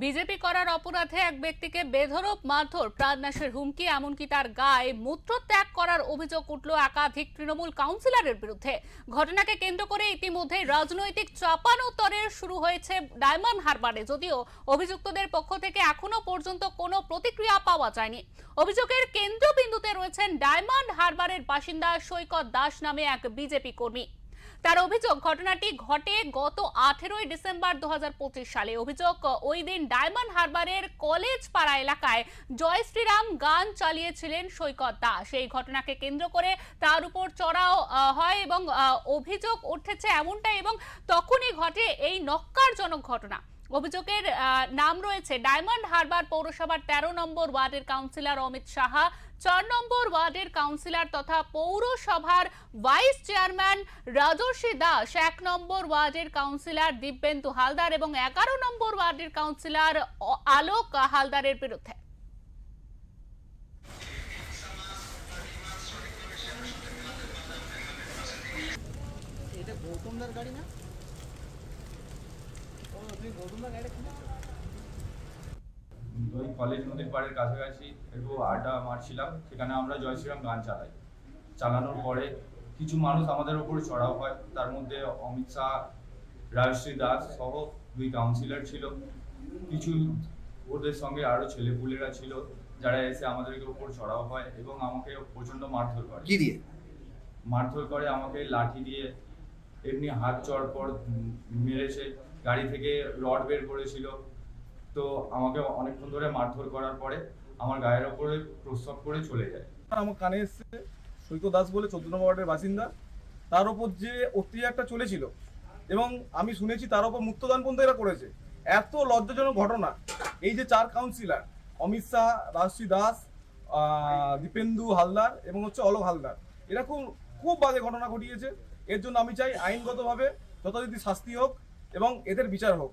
BJP করার অপরাধে এক ব্যক্তিকে বেধড়ক মারধর, প্রাণনাশের হুমকি, এমনকি তার গায়ে মূত্রত্যাগ করার অভিযোগ উঠল একাধিক তৃণমূল কাউন্সিলরের বিরুদ্ধে। ঘটনাকে কেন্দ্র করে ইতিমধ্যে রাজনৈতিক চাপানোতরে শুরু হয়েছে ডায়মন্ড হারবারে, যদিও অভিযুক্তদের পক্ষ থেকে এখনো পর্যন্ত কোনো প্রতিক্রিয়া পাওয়া যায়নি। অভিযোগের কেন্দ্রবিন্দুতে রয়েছেন ডায়মন্ড হারবারের বাসিন্দা সৈকত দাস নামে এক বিজেপি কর্মী। তার অভিযোগ, ঘটনাটি ঘটে গত 18 ডিসেম্বর 2025 সালে। অভিযোগ, ওই দিন ডায়মন্ড হারবারের কলেজ পাড়া এলাকায় জয় শ্রীরাম গান চালিয়েছিলেন সৈকত দাস। এই ঘটনাকে কেন্দ্র করে তার উপর চড়াও হয় এবং অভিযোগ উঠেছে এমনটাই, এবং তখনই ঘটে এই নক্কারজনক ঘটনা। অভিযোগের নাম রয়েছে ডায়মন্ড হারবার পৌরসভার 13 নম্বর ওয়ার্ডের কাউন্সিলর অমিত সাহা, 4 নম্বর ওয়ার্ডের কাউন্সিলর তথা পৌরসভার ভাইস চেয়ারম্যান রাজর্ষি দাস, 1 নম্বর ওয়ার্ডের কাউন্সিলর দিব্যেন্দু হালদার এবং 11 নম্বর ওয়ার্ডের কাউন্সিলর আলোক হালদারের বিরুদ্ধে। এটা গৌতমদার গাড়ি না? ওই কলেজ নদীর পাড়ের কাছাকাছি একটু আড্ডা মারছিলাম, সেখানে আমরা জয় শ্রীরাম গান চালানোর পরে কিছু মানুষ আমাদের উপরে চড়াও হয়। তার মধ্যে অমিত শাহ, রাজশ্রী দাস সহ 2 কাউন্সিলর ছিল। কিছু ওদের সঙ্গে আরো ছেলেপুলেরা ছিল, যারা এসে আমাদেরকে উপর চড়াও হয় এবং আমাকে প্রচন্ড মারধর করে। কি দিয়ে মারধর করে? আমাকে লাঠি দিয়ে, এমনি হাত চড় পর মেরেছে, গাড়ি থেকে রড বের করেছিল। তো আমাকে অনেকক্ষণ ধরে মারধর করার পরে আমার গায়ের ওপরে প্রস্রাব করে চলে যায়। আমার কানে এসছে সৈকত দাস বলে 14 নম্বর ওয়ার্ডের বাসিন্দা, তার ওপর যে অত্যাচারটা চলেছিল এবং আমি শুনেছি তার ওপর মূত্রদান পর্যন্ত এরা করেছে। এত লজ্জাজনক ঘটনা। এই যে 4 কাউন্সিলর অমিত শাহ, রাজশ্রী দাস, দীপেন্দু হালদার এবং অলোক হালদার, এরা খুব বাজে ঘটনা ঘটিয়েছে। এর জন্য আমি চাই আইনগতভাবে যথাযথ শাস্তি হোক এবং এদের বিচার হোক।